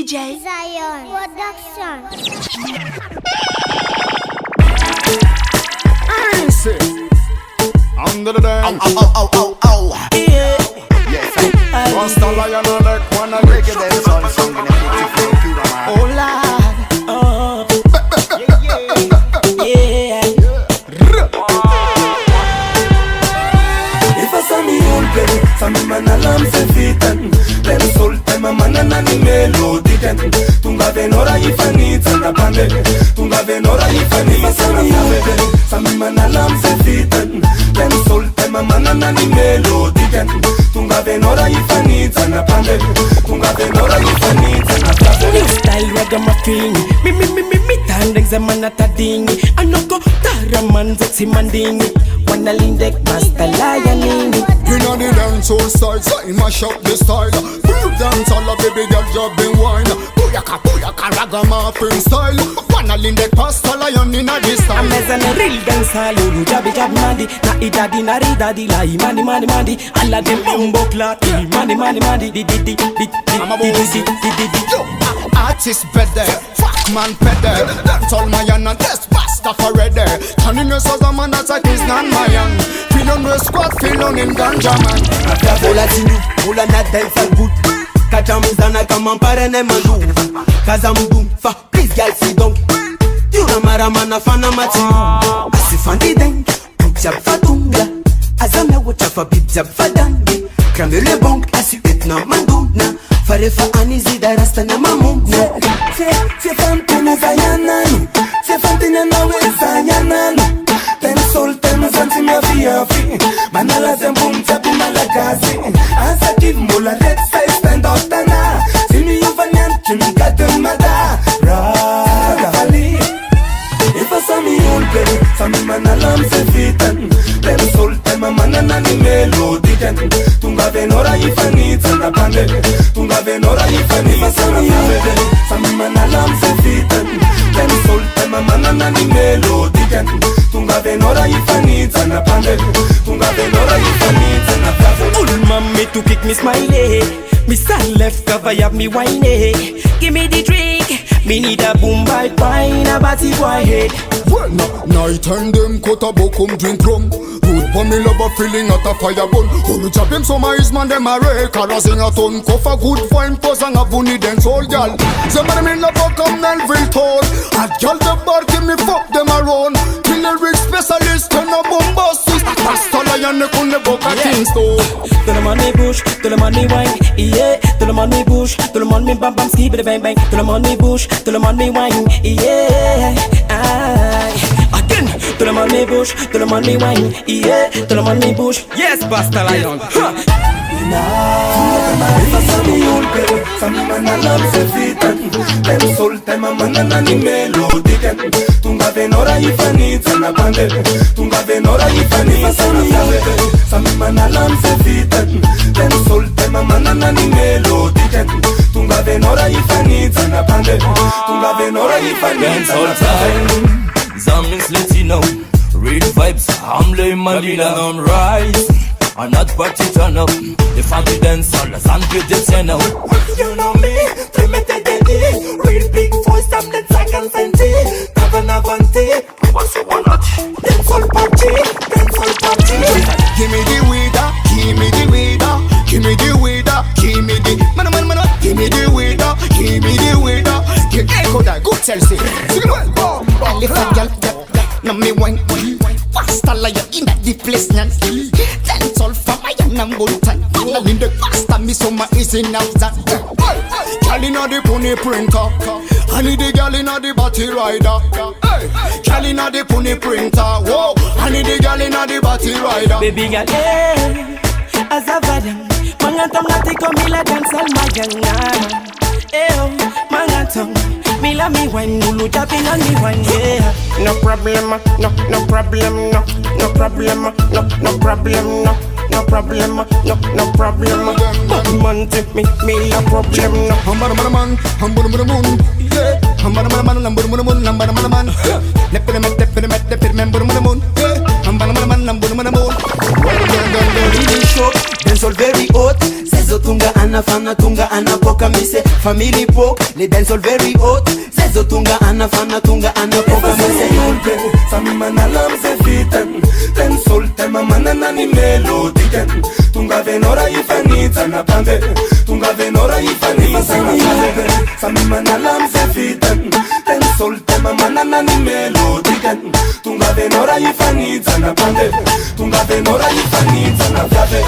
DJ ZaYoN ProDUcTiON. Under the dance. Yeah. Yes, Rasta Lion on the corner. Reggae dancehall song in a beautiful Cuba, man. Oh Lord. Yeah. If I saw me old baby, some man alarm se fitan. Them soul time man and melody can. Tunga venora if I need and pande. Tunga venora if I need. If I saw me old baby, some man alarm se fitan. Them soul time man and melody can. Tunga venora if I need and pande. Tunga venora if I need and pande. New style ragamuffin. Me tandeng zaman atadingi. Anoko taraman zexi mandingi. Wanna lindek BasTa lion. You know the dancehall style, so I mash up the style. Dancehall, baby girl, jumping wine. Booyaka, ragamuffin style. Wanna lindek BasTa lion in a this style. I'm as a real dancehall, you jab mandi. Na idadi na ridadi la mandi. Alla dem bumbo clat, mandi. Di. I'm a bossy. Artist better, fuck man better. Dancehall man and test BasTa forever. Turning us as a man that's a kiss non man. Feel on the squad, feel on in ganja man. Bola tinu, bola na dancehall good. Kachamizana kama parene mandu. Kazamdu, fa please girl sit down. Yura mara mana fana matimu. Asifandi deng, putjab fatunga. Azame wachafa bibjab fadangi. Kramele bonk asu etna manduna. Farefa anizi darasta na mamuna. Fe fantina zayananu. Fe fantina nawe zayananu. Ten sol ten zanti ma fiafi. Manala zembum tapu malagasi. Asa give mula let's say stand up tana. Simi yuvanyan kimi gatem mada. Ragavali. If I saw me old baby, some man alarm se fitan. Them soul time a man and any melody can. Tunga venora if I need and pande. Tunga venora if I need. If I saw me old baby, some man alarm se fitan. Them soul time a man and any melody can. Tunga venora if I need and pande. Tunga venora if I need and pande. Old mommy to kick me smiley. Me stand left cover up me whiny. Give me the drink. Me need a boom by wine, a batty boy head. Well, night time them cut a bokum drink rum. Good for me lover feeling at a fire bun. Who me chop him so my is man them a rake. Color sing a ton, cuff a good fine pose and a bunny dance all gal. Some of them in love come Nelville told. A gal the bar give me fuck them around. Kill the rich specialist and a bombastic. BasTa lion they couldn't book a Kingston. To the money bush, to the money wine, yeah. To the money bush, to the money bam bam ski bang bang. To the money bush, to the money wine, yeah. Again, to the money bush, to the money wine, yeah. To the money bush, yes, BasTa lion. If I saw me old baby, some man alarm se fitan. Them soul time a man and any melody can. Tunga venora if I need and a pande. Tunga venora if I need. If I saw me old baby, some man alarm se fitan. Them soul time a man and any melody can. Tunga venora if I need and a pande. Tunga venora if I need and a pande. Zamins let you know. Real vibes, I'm laying my dinner on rise. I'm not party turn up. The family dance all the sun with the channel. You know me, primitive daddy. Real big voice, I'm the second senti. Kavana vanti. What's the one not? Dance all party. Give me the weeder, give me the weeder, give me the weeder, give me the man, give me the weeder, give me the weeder. Give echo that good Chelsea. Sing well, bomb. Elephant girl, now me wine. BasTa lion in the place, Nancy. Dance all for my young bulletin. In the BasTa, me so my easy now that. Girl inna the pony printer, I need the girl inna the batty rider. Girl inna the pony printer, whoa. I need the girl inna the batty rider. Baby girl, yeah, as a vadam, mangatong nati ko mila dancehall magana. Eh, mangatong mila mi wine, mulu tapin on mi wine, yeah. No problem, no problem, no problem, no problem, no problem, no problem. Man take me a problem, no. Man, yeah. Really short, dancehall very hot. Says Otunga and anafana tunga anapoka mise family po les dancehall very hot zezo tunga anafana tunga anapoka mise Sami manalam se fitan ten solte mamana nani melodiken tunga venora ifanita na pande tunga venora ifanita na pande Sami manalam se fitan ten solte mamana nani melodiken tunga venora ifanita na pande tunga venora ifanita na pande